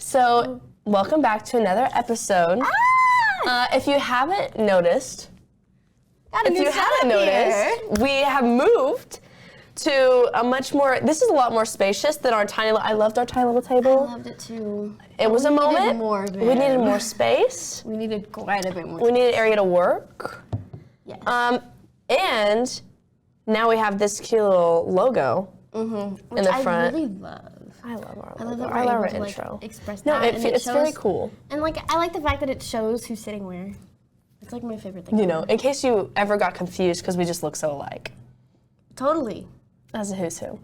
So, welcome back to another episode. If you haven't noticed, we have moved to a much more, this is a lot more spacious than our tiny, I loved our tiny little table. I loved it too. It was a moment. We needed more space. We needed quite a bit more We needed an area to work. Yes. And now we have this cute little logo in the front. I really love. I love our I logo. love that I love our we're able intro. to express No, that. it's very cool. And I like the fact that it shows who's sitting where. It's like my favorite thing. You know, in case you ever got confused because we just look so alike. Totally. As a who's who.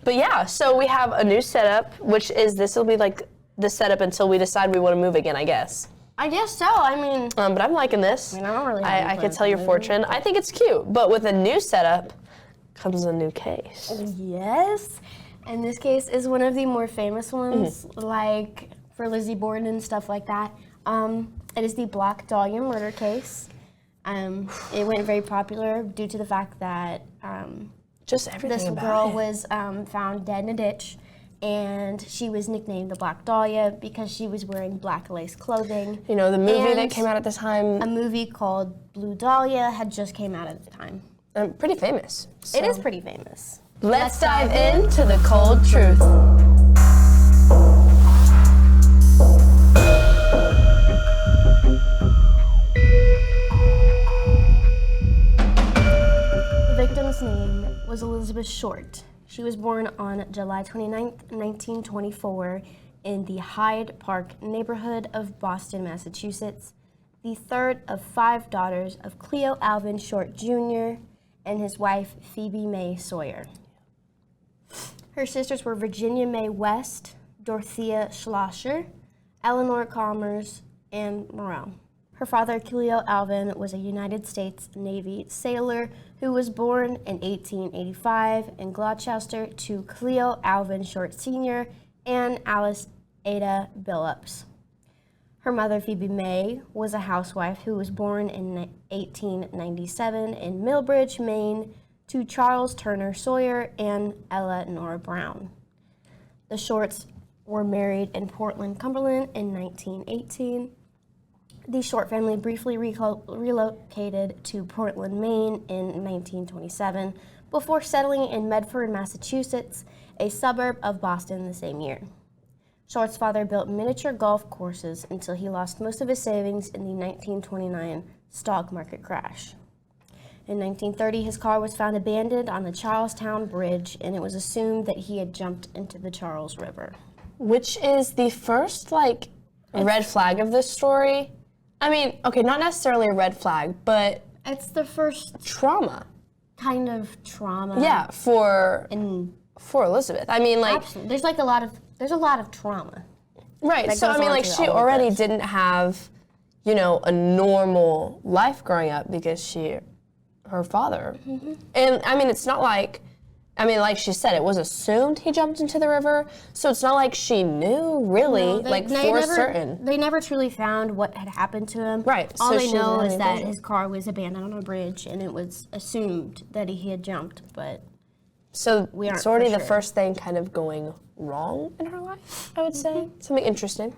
But yeah, so we have a new setup, which is, this will be like the setup until we decide we want to move again, I guess. I guess so. I mean. But I'm liking this. I don't really have I can tell your fortune. I think it's cute, but with a new setup comes a new case. Yes. And this case is one of the more famous ones, like for Lizzie Borden and stuff like that. It is the Black Dahlia murder case. It went very popular due to the fact that just everything this about girl it. was found dead in a ditch, and she was nicknamed the Black Dahlia because she was wearing black lace clothing. You know, the movie And that came out at the time. a movie called Blue Dahlia had just came out at the time. Pretty famous. So. It is pretty famous. Let's dive into the cold truth. The victim's name was Elizabeth Short. She was born on July 29th, 1924 in the Hyde Park neighborhood of Boston, Massachusetts, the third of 5 daughters of Cleo Alvin Short Jr. and his wife Phoebe May Sawyer. Her sisters were Virginia May West, Dorothea Schlosser, Eleanor Commerce, and Morel. Her father, Cleo Alvin, was a United States Navy sailor who was born in 1885 in Gloucester to Cleo Alvin Short Sr. and Alice Ada Billups. Her mother, Phoebe May, was a housewife who was born in 1897 in Millbridge, Maine, to Charles Turner Sawyer and Ella Nora Brown. The Shorts were married in Portland, Cumberland in 1918. The Short family briefly relocated to Portland, Maine in 1927 before settling in Medford, Massachusetts, a suburb of Boston the same year. Short's father built miniature golf courses until he lost most of his savings in the 1929 stock market crash. In 1930, his car was found abandoned on the Charlestown Bridge, and it was assumed that he had jumped into the Charles River. Which is the first, red flag of this story. I mean, okay, not necessarily a red flag, but... It's the first... trauma. Kind of trauma. Yeah, for Elizabeth. I mean, Absolutely. There's a lot of trauma. Right, so I mean, she already didn't have, a normal life growing up because her father. Mm-hmm. And I mean, it's not like she said, it was assumed he jumped into the river, so it's not like she knew really, for certain. They never truly found what had happened to him. Right. All they know is that his car was abandoned on a bridge, and it was assumed that he had jumped, but so we aren't it's already for the sure. first thing kind of going wrong in her life, I would say. Something interesting.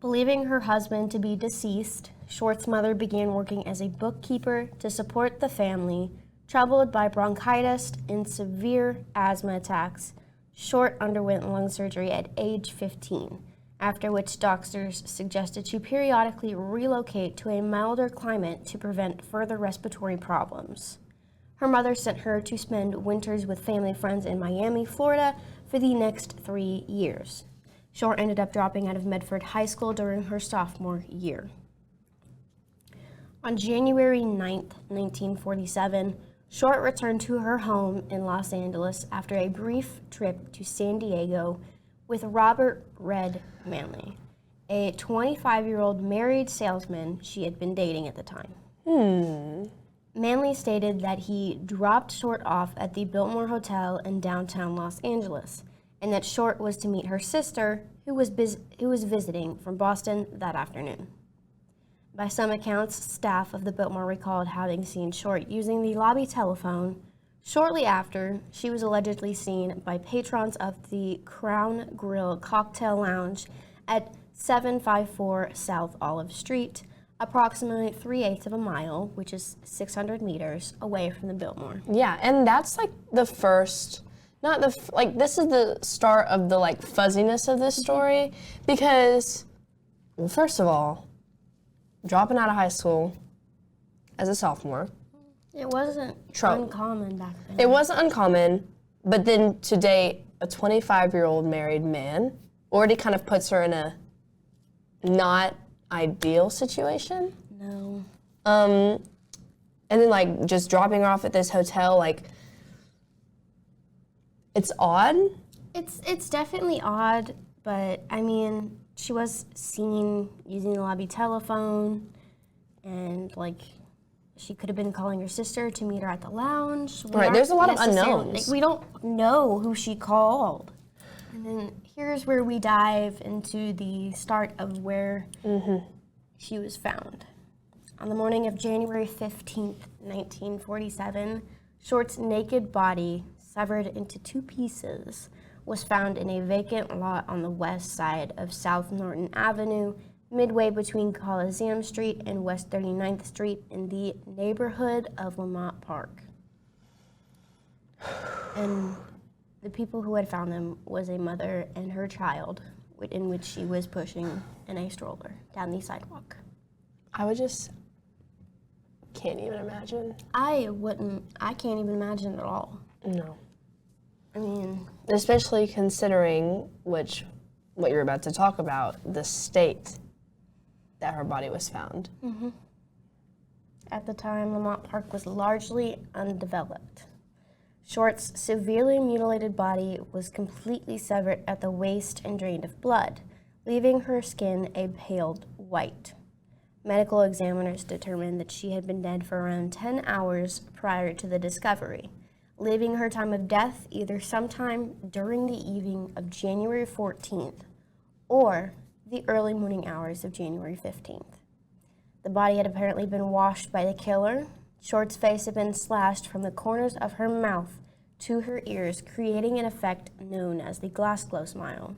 Believing her husband to be deceased, Short's mother began working as a bookkeeper to support the family. Troubled by bronchitis and severe asthma attacks, Short underwent lung surgery at age 15, after which doctors suggested she periodically relocate to a milder climate to prevent further respiratory problems. Her mother sent her to spend winters with family friends in Miami, Florida for the next 3 years. Short ended up dropping out of Medford High School during her sophomore year. On January 9th, 1947, Short returned to her home in Los Angeles after a brief trip to San Diego with Robert Red Manley, a 25-year-old married salesman she had been dating at the time. Manley stated that he dropped Short off at the Biltmore Hotel in downtown Los Angeles, and that Short was to meet her sister, who was visiting from Boston that afternoon. By some accounts, staff of the Biltmore recalled having seen Short using the lobby telephone. Shortly after, she was allegedly seen by patrons of the Crown Grill Cocktail Lounge at 754 South Olive Street, approximately 3/8 of a mile, which is 600 meters, away from the Biltmore. Yeah, and that's like the first, not the, this is the start of the like fuzziness of this story, because, well, first of all, dropping out of high school as a sophomore. It wasn't uncommon back then. It wasn't uncommon, but then to date a 25-year-old married man already kind of puts her in a not ideal situation. No. And then like just dropping her off at this hotel, like, it's odd. It's definitely odd, but I mean, she was seen using the lobby telephone, and like, she could have been calling her sister to meet her at the lounge. Right, there's a lot of unknowns. Like, we don't know who she called. And then here's where we dive into the start of where she was found. On the morning of January 15th, 1947, Short's naked body, severed into 2 pieces, was found in a vacant lot on the west side of South Norton Avenue, midway between Coliseum Street and West 39th Street in the neighborhood of Lamont Park. And the people who had found them was a mother and her child, in which she was pushing in a stroller down the sidewalk. I can't even imagine. I can't even imagine at all. No. I mean, especially considering what you're about to talk about, the state that her body was found. At the time, Lamont Park was largely undeveloped. Short's severely mutilated body was completely severed at the waist and drained of blood, leaving her skin a paled white. Medical examiners determined that she had been dead for around 10 hours prior to the discovery, leaving her time of death either sometime during the evening of January 14th or the early morning hours of January 15th. The body had apparently been washed by the killer. Short's face had been slashed from the corners of her mouth to her ears, creating an effect known as the glass glow smile.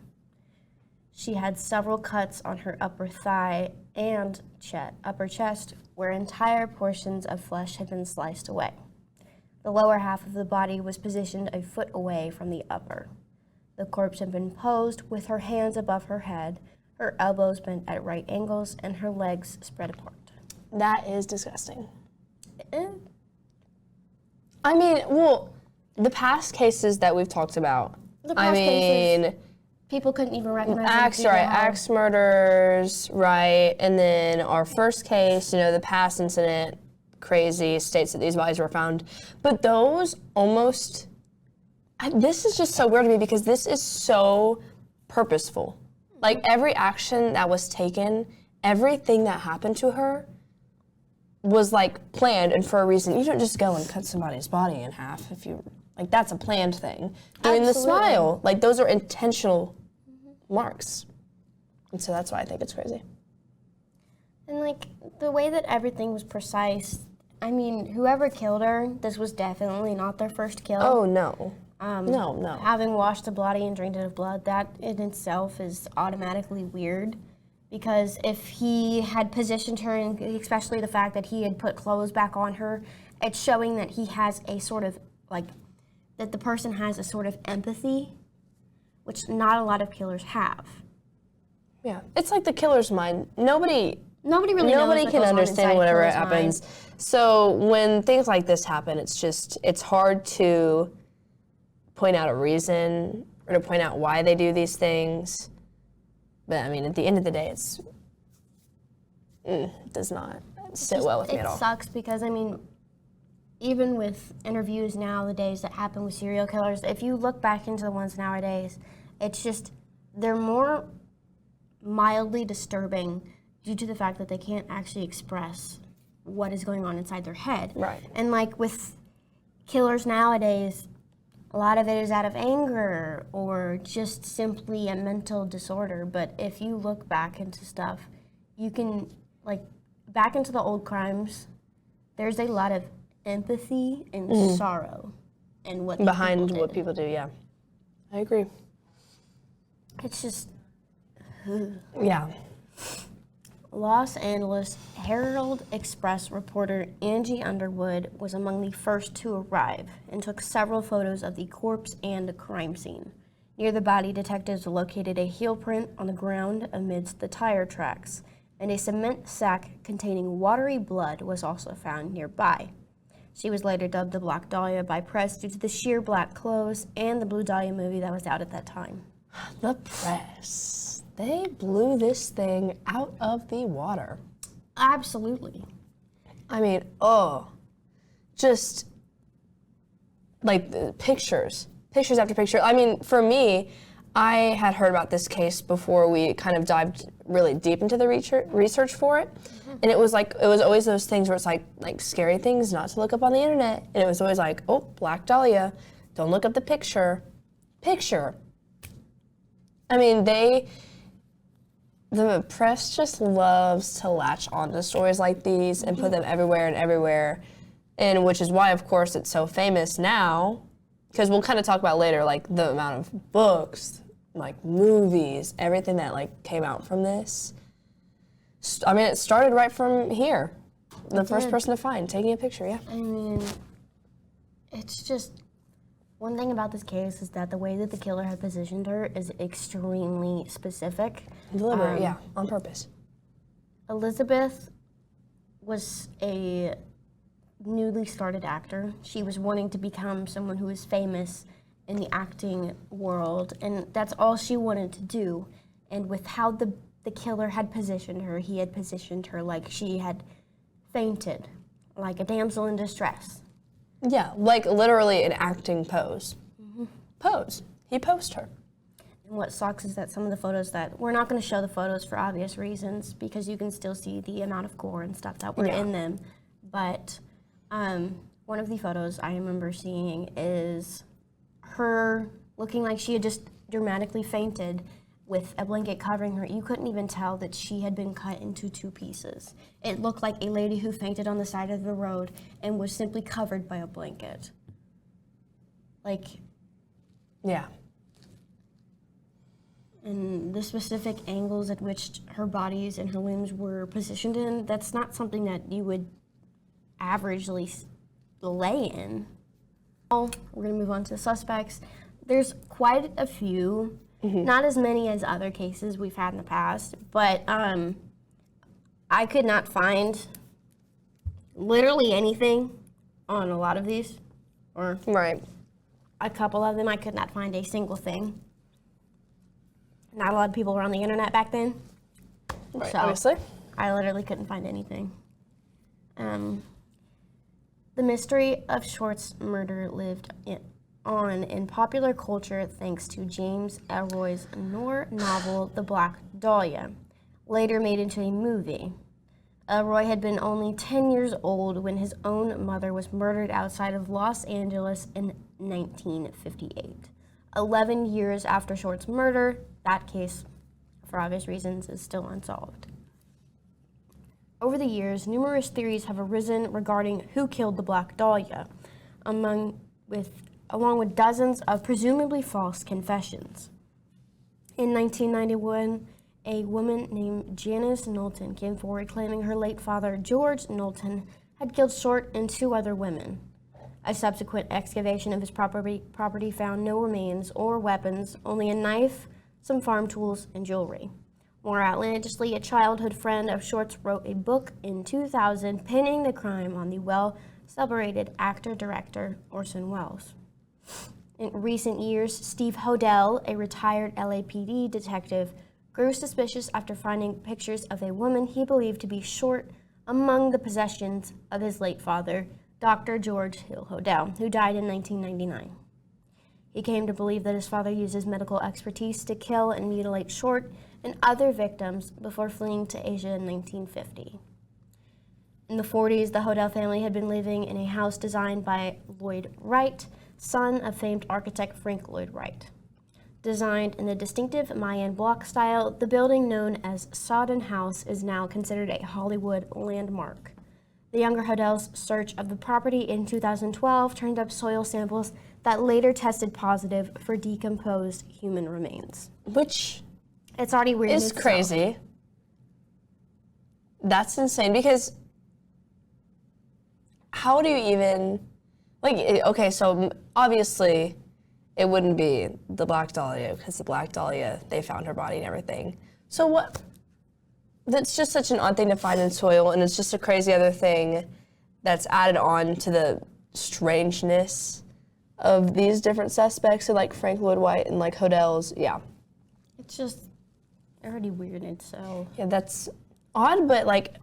She had several cuts on her upper thigh and upper chest, where entire portions of flesh had been sliced away. The lower half of the body was positioned a foot away from the upper. The corpse had been posed with her hands above her head, her elbows bent at right angles, and her legs spread apart. That is disgusting. I mean, well, the past cases that we've talked about, people couldn't even recognize axe murders, right? And then our first case, the past incident, crazy, states that these bodies were found. But those this is just so weird to me because this is so purposeful. Like, every action that was taken, everything that happened to her was, like, planned and for a reason. You don't just go and cut somebody's body in half if you, like, that's a planned thing. Doing the smile, like, those are intentional marks. And so that's why I think it's crazy. And, like, the way that everything was precise, I mean, whoever killed her, this was definitely not their first kill. Oh, no. No. Having washed the body and drained it of blood, that in itself is automatically weird. Because if he had positioned her, and especially the fact that he had put clothes back on her, it's showing that he has a sort of, that the person has a sort of empathy, which not a lot of killers have. Yeah, it's like the killer's mind. Nobody can understand whatever happens. Mind. So when things like this happen, it's hard to point out a reason or to point out why they do these things. But I mean, at the end of the day, it does not sit well with me at all. It sucks because, I mean, even with interviews nowadays that happen with serial killers, if you look back into the ones nowadays, it's just, they're more mildly disturbing due to the fact that they can't actually express what is going on inside their head. Right. And like with killers nowadays, a lot of it is out of anger or just simply a mental disorder. But if you look back into stuff, you can, back into the old crimes, there's a lot of empathy and sorrow and what behind people what did. people do. Yeah, I agree. It's just Yeah. Los Angeles Herald-Express reporter Angie Underwood was among the first to arrive and took several photos of the corpse and the crime scene. Near the body, detectives located a heel print on the ground amidst the tire tracks, and a cement sack containing watery blood was also found nearby. She was later dubbed the Black Dahlia by press due to the sheer black clothes and the Blue Dahlia movie that was out at that time. The press. They blew this thing out of the water. Absolutely. I mean, just like the pictures after picture. I mean, for me, I had heard about this case before we kind of dived really deep into the research for it. And it was always those things where it's like scary things not to look up on the internet. And it was always like, oh, Black Dahlia, don't look up the picture. I mean, the press just loves to latch onto stories like these and put them everywhere, and which is why, of course, it's so famous now, because we'll kind of talk about later, like, the amount of books, like, movies, everything that, like, came out from this. I mean, it started right from here. The first person to find, taking a picture, yeah. I mean, it's just... One thing about this case is that the way that the killer had positioned her is extremely specific. Deliberate, yeah, on purpose. Elizabeth was a newly started actor. She was wanting to become someone who was famous in the acting world, and that's all she wanted to do. And with how the killer had positioned her, he had positioned her like she had fainted, like a damsel in distress. Yeah, like literally an acting pose. Pose. He posed her. And what sucks is that some of the photos that, we're not going to show the photos for obvious reasons because you can still see the amount of gore and stuff that were in them. But one of the photos I remember seeing is her looking like she had just dramatically fainted with a blanket covering her. You couldn't even tell that she had been cut into two pieces. It looked like a lady who fainted on the side of the road and was simply covered by a blanket. Like... Yeah. And the specific angles at which her bodies and her limbs were positioned in, that's not something that you would averagely lay in. We're going to move on to the suspects. There's quite a few, not as many as other cases we've had in the past, but I could not find literally anything on a lot of these, or Right. a couple of them. I could not find a single thing. Not a lot of people were on the internet back then. Right, So, obviously. I literally couldn't find anything. The mystery of Short's murder lived on in popular culture thanks to James Ellroy's novel, The Black Dahlia, later made into a movie. Ellroy had been only 10 years old when his own mother was murdered outside of Los Angeles in 1958. 11 years after Short's murder, that case, for obvious reasons, is still unsolved. Over the years, numerous theories have arisen regarding who killed the Black Dahlia, along with dozens of presumably false confessions. In 1991, a woman named Janice Knowlton came forward claiming her late father, George Knowlton, had killed Short and two other women. A subsequent excavation of his property found no remains or weapons, only a knife, some farm tools, and jewelry. More outlandishly, a childhood friend of Short's wrote a book in 2000 pinning the crime on the well-celebrated actor-director Orson Welles. In recent years, Steve Hodel, a retired LAPD detective, grew suspicious after finding pictures of a woman he believed to be Short among the possessions of his late father, Dr. George Hill Hodel, who died in 1999. He came to believe that his father used his medical expertise to kill and mutilate Short and other victims before fleeing to Asia in 1950. In the 40s, the Hodel family had been living in a house designed by Lloyd Wright, son of famed architect Frank Lloyd Wright. Designed in the distinctive Mayan block style, the building known as Sodden House is now considered a Hollywood landmark. The younger Hodell's search of the property in 2012 turned up soil samples that later tested positive for decomposed human remains. Which it's already weird. Is crazy. That's insane because how do you even, okay, so obviously it wouldn't be the Black Dahlia because the Black Dahlia, they found her body and everything. So what? That's just such an odd thing to find in soil, and it's just a crazy other thing that's added on to the strangeness of these different suspects, and like Frank Lloyd Wright and like Hodell's, yeah. It's just already weird in itself. Yeah, that's odd, but like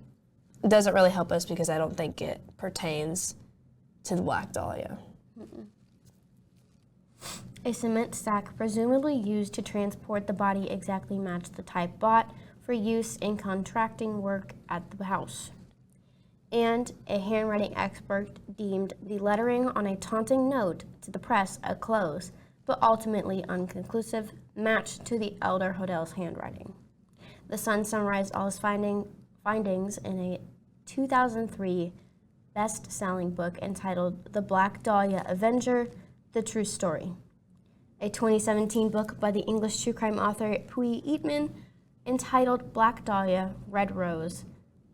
doesn't really help us because I don't think it pertains to the Black Dahlia. Mm-mm. A cement sack presumably used to transport the body exactly matched the type bought for use in contracting work at the house. And a handwriting expert deemed the lettering on a taunting note to the press a close, but ultimately unconclusive, match to the elder Hodell's handwriting. The Sun summarized all his findings in a 2003 best-selling book entitled The Black Dahlia Avenger, The True Story. A 2017 book by the English true crime author Pui Eatman entitled Black Dahlia, Red Rose,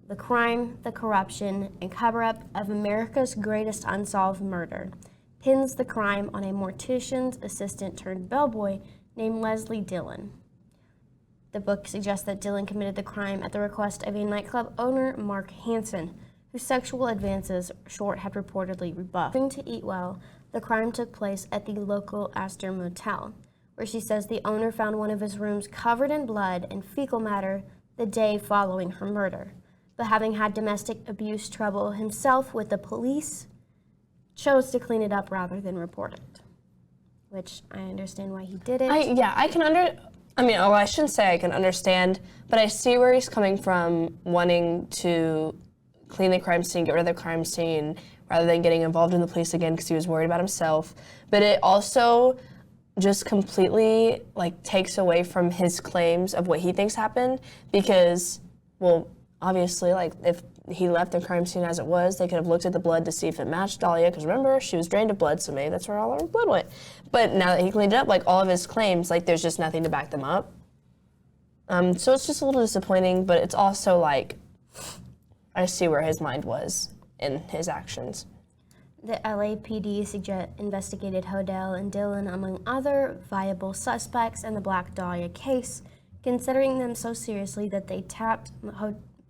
The Crime, the Corruption, and Cover-Up of America's Greatest Unsolved Murder, pins the crime on a mortician's assistant turned bellboy named Leslie Dillon. The book suggests that Dillon committed the crime at the request of a nightclub owner, Mark Hansen, whose sexual advances Short had reportedly rebuffed. According to Eat Well, the crime took place at the local Astor Motel, where she says the owner found one of his rooms covered in blood and fecal matter the day following her murder. But having had domestic abuse trouble himself with the police, chose to clean it up rather than report it. Which I understand why he did it. I shouldn't say I can understand, but I see where he's coming from, wanting to clean the crime scene, get rid of the crime scene, rather than getting involved in the police again because he was worried about himself. But it also just completely takes away from his claims of what he thinks happened because, well, obviously, if he left the crime scene as it was, they could have looked at the blood to see if it matched Dahlia, because remember, she was drained of blood, so maybe that's where all her blood went. But now that he cleaned it up, all of his claims, there's just nothing to back them up. So it's just a little disappointing, but it's also I see where his mind was in his actions. The LAPD investigated Hodell and Dillon among other viable suspects in the Black Dahlia case, considering them so seriously that they tapped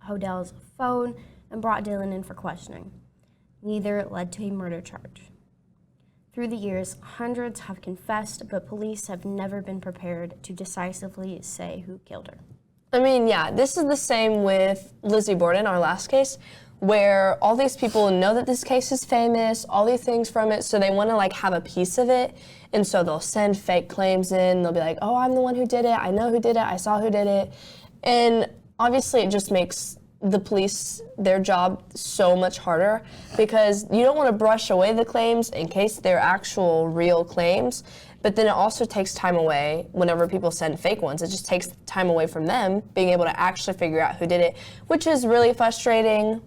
Hodell's phone and brought Dillon in for questioning. Neither led to a murder charge. Through the years, hundreds have confessed, but police have never been prepared to decisively say who killed her. This is the same with Lizzie Borden, our last case, where all these people know that this case is famous, all these things from it, so they want to have a piece of it, and so they'll send fake claims in. They'll be like, oh, I'm the one who did it, I know who did it, I saw who did it, and obviously it just makes the police, their job so much harder because you don't want to brush away the claims in case they're actual real claims, but then it also takes time away whenever people send fake ones. It just takes time away from them being able to actually figure out who did it, which is really frustrating.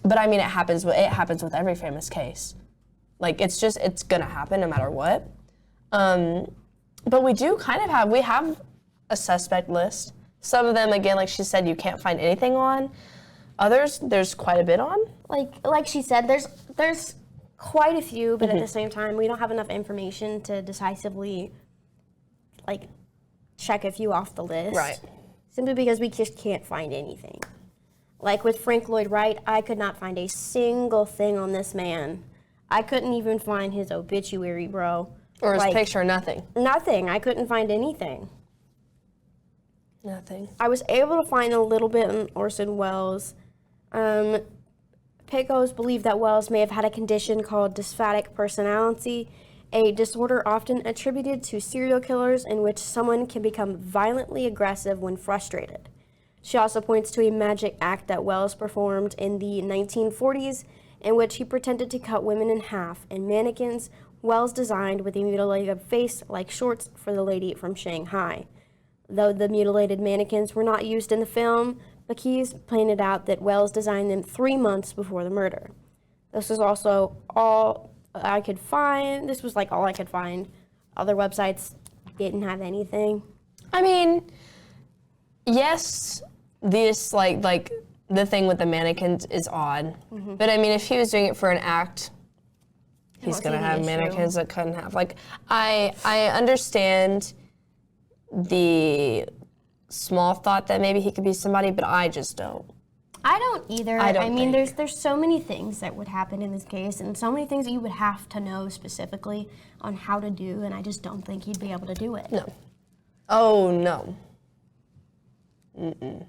But it happens with every famous case. It's gonna happen no matter what. But we have a suspect list. Some of them, again, like she said, you can't find anything on. Others, there's quite a bit on. Like she said, there's quite a few, but at the same time, we don't have enough information to decisively, check a few off the list. Right. Simply because we just can't find anything. With Frank Lloyd Wright, I could not find a single thing on this man. I couldn't even find his obituary, bro. Or his picture, nothing. Nothing. I couldn't find anything. Nothing. I was able to find a little bit on Orson Welles. Picos believe that Welles may have had a condition called dysphatic personality, a disorder often attributed to serial killers in which someone can become violently aggressive when frustrated. She also points to a magic act that Welles performed in the 1940s in which he pretended to cut women in half in mannequins Welles designed with a mutilated face like Short's for the lady from Shanghai. Though the mutilated mannequins were not used in the film, The Keys pointed out that Wells designed them 3 months before the murder. This was also all I could find. This was like all I could find. Other websites didn't have anything. I mean, yes, this like the thing with the mannequins is odd. Mm-hmm. But I mean, if he was doing it for an act, he's gonna have mannequins that couldn't have. Like, I understand the small thought that maybe he could be somebody, but I just don't. I don't either. I mean, there's so many things that would happen in this case, and so many things that you would have to know specifically on how to do, and I just don't think he'd be able to do it. No. Oh, no. Mm-mm.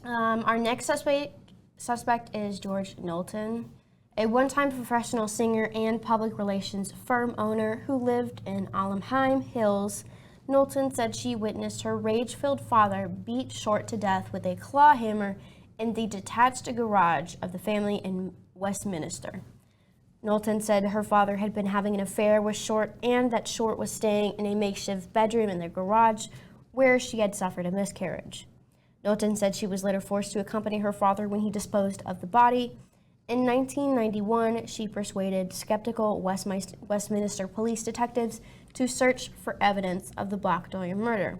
Our next suspect is George Knowlton, a one-time professional singer and public relations firm owner who lived in Allenheim Hills. Knowlton said she witnessed her rage-filled father beat Short to death with a claw hammer in the detached garage of the family in Westminster. Knowlton said her father had been having an affair with Short and that Short was staying in a makeshift bedroom in their garage where she had suffered a miscarriage. Knowlton said she was later forced to accompany her father when he disposed of the body. In 1991, she persuaded skeptical Westminster police detectives to search for evidence of the Black Dahlia murder,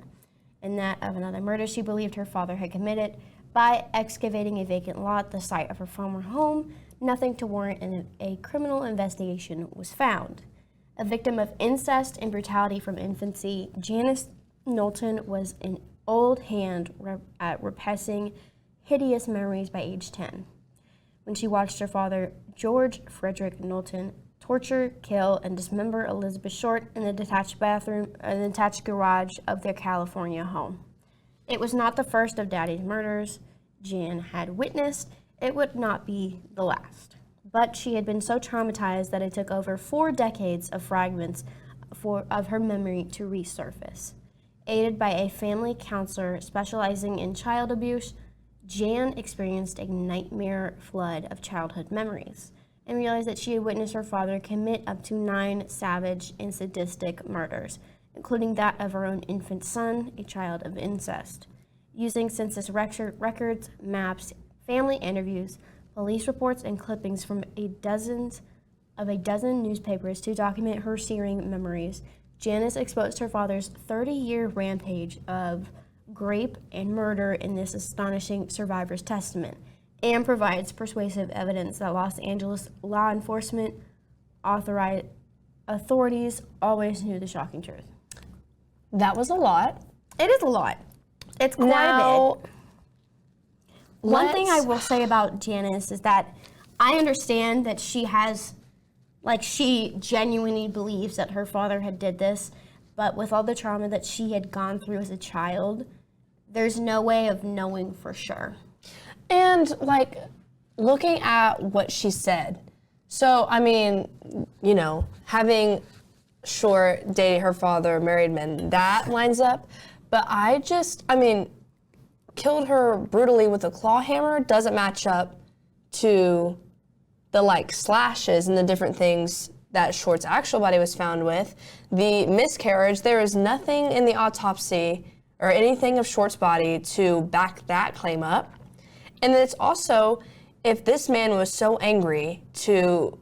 and that of another murder she believed her father had committed by excavating a vacant lot, the site of her former home. Nothing to warrant a criminal investigation was found. A victim of incest and brutality from infancy, Janice Knowlton was an old hand at repressing hideous memories by age 10. When she watched her father, George Frederick Knowlton, torture, kill, and dismember Elizabeth Short in the detached garage of their California home. It was not the first of Daddy's murders Jan had witnessed. It would not be the last. But she had been so traumatized that it took over 4 decades of fragments of her memory to resurface. Aided by a family counselor specializing in child abuse, Jan experienced a nightmare flood of childhood memories and realized that she had witnessed her father commit up to 9 savage and sadistic murders, including that of her own infant son, a child of incest. Using census records, maps, family interviews, police reports, and clippings from a dozen newspapers to document her searing memories, Janice exposed her father's 30-year rampage of rape and murder in this astonishing survivor's testament, and provides persuasive evidence that Los Angeles law enforcement authorities always knew the shocking truth. That was a lot. It is a lot. It's quite a bit. One thing I will say about Janice is that I understand that she genuinely believes that her father had did this, but with all the trauma that she had gone through as a child, there's no way of knowing for sure. And, looking at what she said, so, I mean, having Short date her father, married men, that lines up, but killed her brutally with a claw hammer doesn't match up to the, slashes and the different things that Short's actual body was found with. The miscarriage, there is nothing in the autopsy or anything of Short's body to back that claim up. And then it's also, if this man was so angry to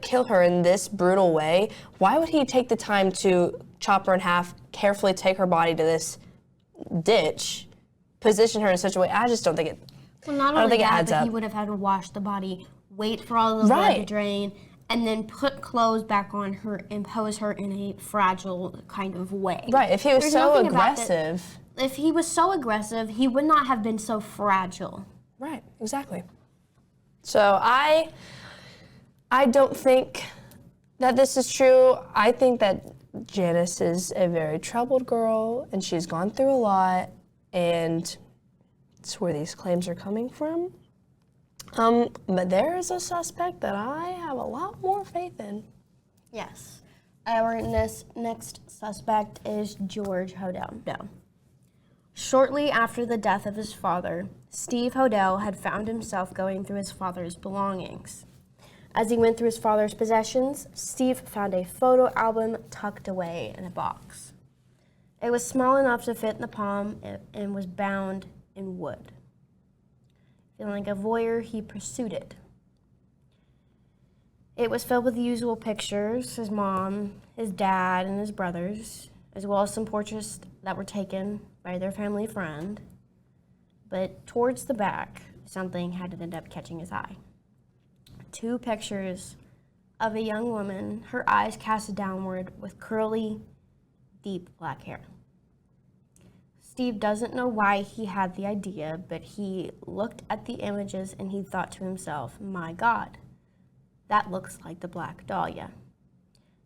kill her in this brutal way, why would he take the time to chop her in half, carefully take her body to this ditch, position her in such a way? I just don't think it. Well, not only that, but he would have had to wash the body, wait for all the blood to drain, and then put clothes back on her and pose her in a fragile kind of way. Right. If he was so aggressive. If he was so aggressive, he would not have been so fragile. Right. Exactly. So I don't think that this is true. I think that Janice is a very troubled girl, and she's gone through a lot, and it's where these claims are coming from. But there is a suspect that I have a lot more faith in. Yes. Our next suspect is George Hodel. Shortly after the death of his father, Steve Hodel had found himself going through his father's belongings. As he went through his father's possessions, Steve found a photo album tucked away in a box. It was small enough to fit in the palm and was bound in wood. Feeling like a voyeur, he pursued it. It was filled with the usual pictures, his mom, his dad, and his brothers, as well as some portraits that were taken by their family friend. But towards the back, something had to end up catching his eye. 2 pictures of a young woman, her eyes cast downward with curly, deep black hair. Steve doesn't know why he had the idea, but he looked at the images and he thought to himself, my God, that looks like the Black Dahlia.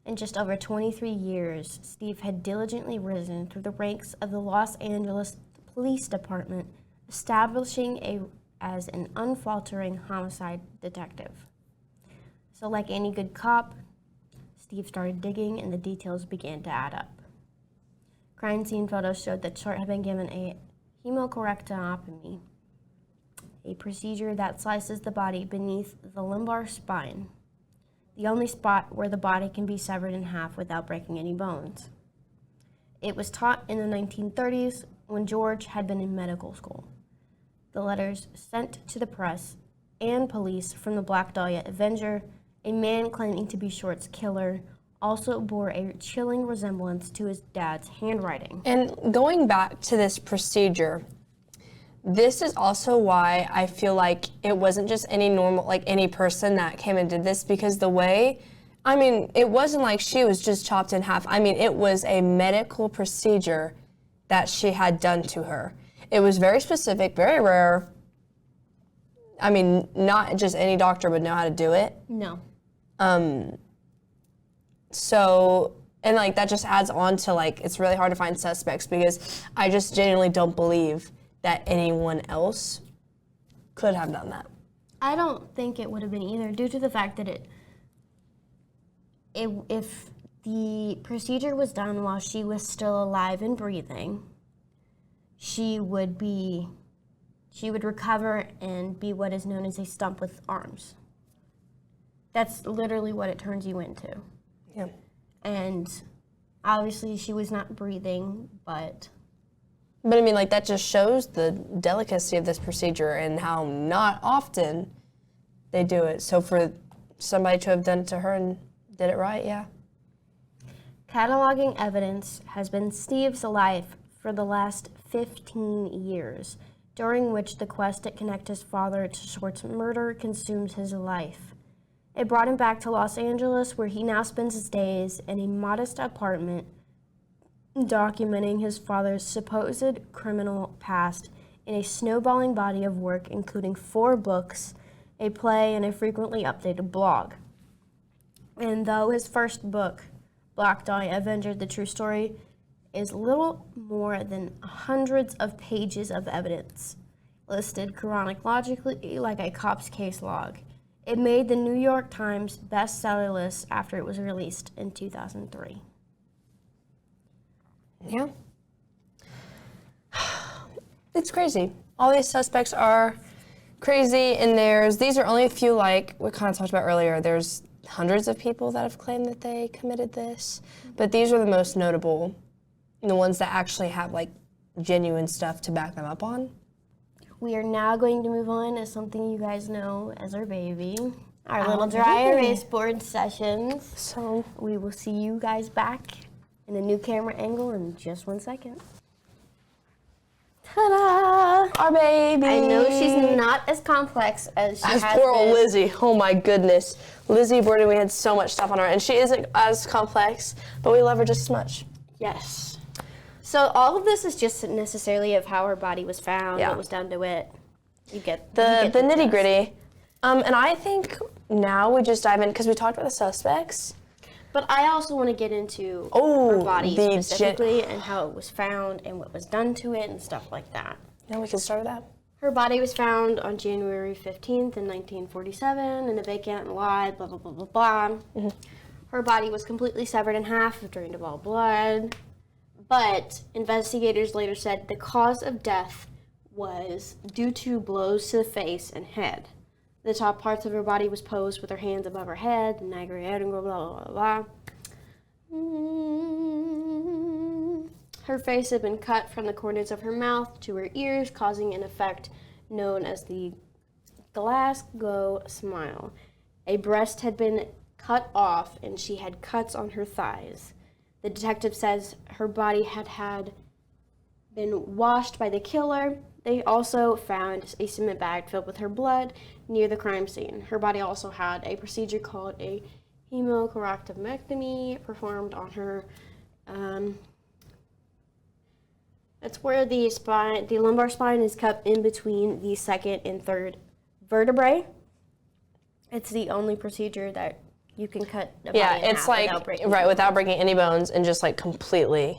In just over 23 years, Steve had diligently risen through the ranks of the Los Angeles Police Department, establishing as an unfaltering homicide detective. So like any good cop, Steve started digging and the details began to add up. Crime scene photos showed that Short had been given a hemocorectomy, a procedure that slices the body beneath the lumbar spine, the only spot where the body can be severed in half without breaking any bones. It was taught in the 1930s when George had been in medical school. The letters sent to the press and police from the Black Dahlia Avenger, a man claiming to be Short's killer, also bore a chilling resemblance to his dad's handwriting. And going back to this procedure, this is also why I feel like it wasn't just any normal, like any person that came and did this, because the way, I mean, it wasn't like she was just chopped in half. I mean, it was a medical procedure that she had done to her. It was very specific, very rare. I mean, not just any doctor would know how to do it. No. So, and like that just adds on to like, it's really hard to find suspects because I just genuinely don't believe that anyone else could have done that. I don't think it would have been either, due to the fact that if the procedure was done while she was still alive and breathing, she would recover and be what is known as a stump with arms. That's literally what it turns you into. Yeah. And obviously she was not breathing, but I mean, like, that just shows the delicacy of this procedure and how not often they do it. So for somebody to have done it to her and did it right, yeah. Cataloging evidence has been Steve's life for the last 15 years, during which the quest to connect his father to Short's murder consumes his life. It brought him back to Los Angeles, where he now spends his days in a modest apartment, documenting his father's supposed criminal past in a snowballing body of work, including 4 books, a play, and a frequently updated blog. And though his first book, Black Dahlia Avenger, The True Story, is little more than hundreds of pages of evidence, listed chronologically like a cop's case log, it made the New York Times bestseller list after it was released in 2003. Yeah. It's crazy. All these suspects are crazy, and these are only a few, like we kind of talked about earlier. There's hundreds of people that have claimed that they committed this, but these are the most notable, the ones that actually have like genuine stuff to back them up on. We are now going to move on to something you guys know as our baby, our little dry erase board sessions. So we will see you guys back in a new camera angle in just 1 second. Ta-da! Our baby. I know she's not as complex as she has poor old been. Lizzie. Oh my goodness. Lizzie Borden, we had so much stuff on her, and she isn't as complex, but we love her just as much. Yes. So all of this is just necessarily of how her body was found, what was done to it. You get the nitty gritty. And I think now we just dive in, because we talked about the suspects. But I also want to get into her body specifically and how it was found and what was done to it and stuff like that. Yeah, we can start with that. Her body was found on January 15th in 1947 in a vacant lot, blah, blah, blah, blah, blah. Mm-hmm. Her body was completely severed in half, drained of all blood. But investigators later said the cause of death was due to blows to the face and head. The top parts of her body was posed with her hands above her head, and blah, blah, blah, blah. Her face had been cut from the corners of her mouth to her ears, causing an effect known as the Glasgow smile. A breast had been cut off, and she had cuts on her thighs. The detective says her body had been washed by the killer. They also found a cement bag filled with her blood near the crime scene. Her body also had a procedure called a hemorrhacectomy performed on her. That's where the lumbar spine is cut in between the second and third vertebrae. It's the only procedure that you can cut the body in half without breaking without breaking any bones and just like completely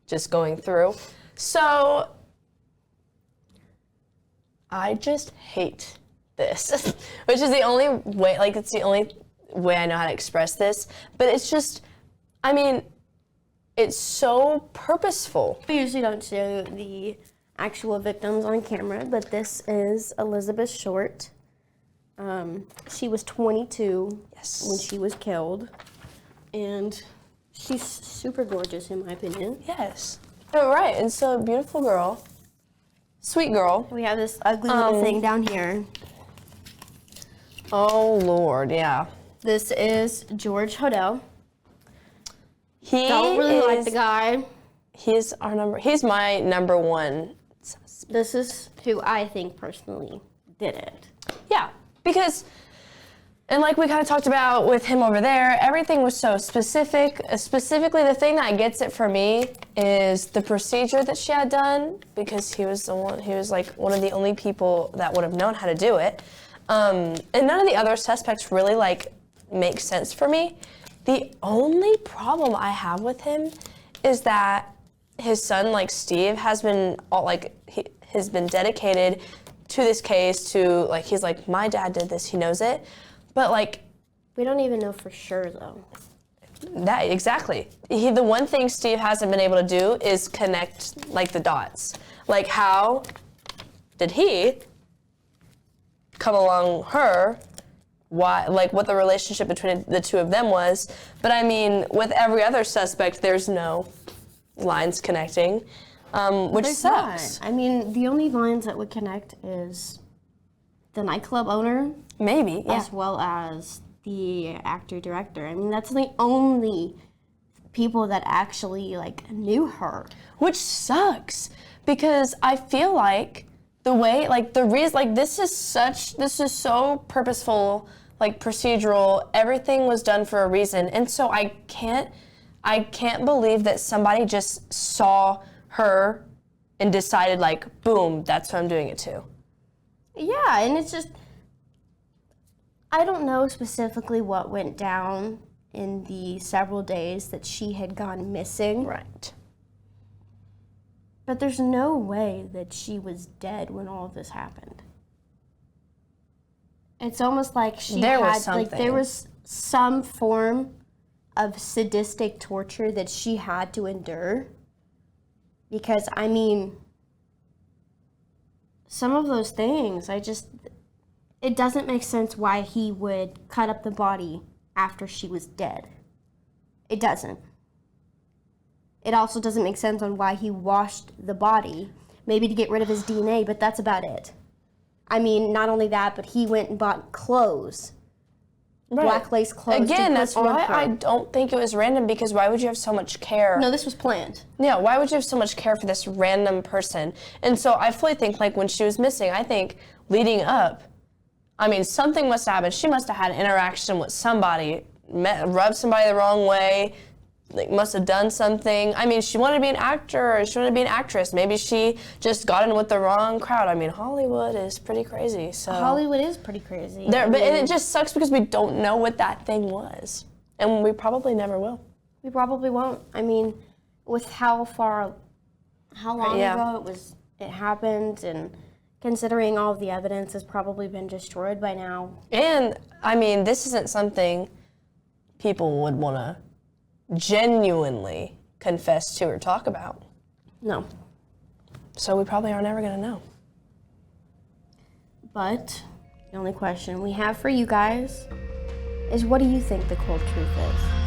just going through. So I just hate this, which is the only way, like it's the only way I know how to express this, but it's just, I mean, it's so purposeful. We usually don't show the actual victims on camera, but this is Elizabeth Short. She was 22 when she was killed, and she's super gorgeous in my opinion. Yes. Oh, right, and so beautiful girl, sweet girl. We have this ugly little thing down here. Oh Lord, yeah. This is George Hodel. He don't really like the guy. He's my number one suspect. This is who I think personally did it. Yeah, because, and like we kind of talked about with him over there, everything was so specific. Specifically, the thing that gets it for me is the procedure that she had done, because he was like one of the only people that would have known how to do it. And none of the other suspects really like make sense for me. The only problem I have with him is that his son, like Steve, has been has been dedicated to this case. To like, he's like, my dad did this. He knows it, but like, we don't even know for sure though. That exactly. The one thing Steve hasn't been able to do is connect like the dots. Like, how did he come along her? Why, like what the relationship between the two of them was. But I mean, with every other suspect, there's no lines connecting, which sucks. Not. I mean, the only lines that would connect is the nightclub owner. Maybe, yeah. As well as the actor-director. I mean, that's the only people that actually, like, knew her. Which sucks, because I feel like the way, like, the reason, like, this is so purposeful, like, procedural, everything was done for a reason, and so I can't believe that somebody just saw her and decided, like, boom, that's who I'm doing it to. Yeah, and it's just, I don't know specifically what went down in the several days that she had gone missing. Right. But there's no way that she was dead when all of this happened. It's almost like there was some form of sadistic torture that she had to endure. Because, I mean, some of those things, it doesn't make sense why he would cut up the body after she was dead. It doesn't. It also doesn't make sense on why he washed the body, maybe to get rid of his DNA, but that's about it. I mean, not only that, but he went and bought clothes, right. Black lace clothes. Again, that's why I don't think it was random, because why would you have so much care? No, this was planned. Yeah, why would you have so much care for this random person? And so I fully think, like, when she was missing, I think leading up, I mean, something must have happened. She must have had an interaction with somebody, rubbed somebody the wrong way, like, must have done something. I mean, she wanted to be an actor, or she wanted to be an actress. Maybe she just got in with the wrong crowd. I mean, Hollywood is pretty crazy. So Hollywood is pretty crazy. And it just sucks because we don't know what that thing was. And we probably never will. We probably won't. I mean, with how long ago it happened, and considering all of the evidence has probably been destroyed by now. And, I mean, this isn't something people would want to genuinely confess to or talk about. No. So we probably are never going to know. But the only question we have for you guys is, what do you think the cold truth is?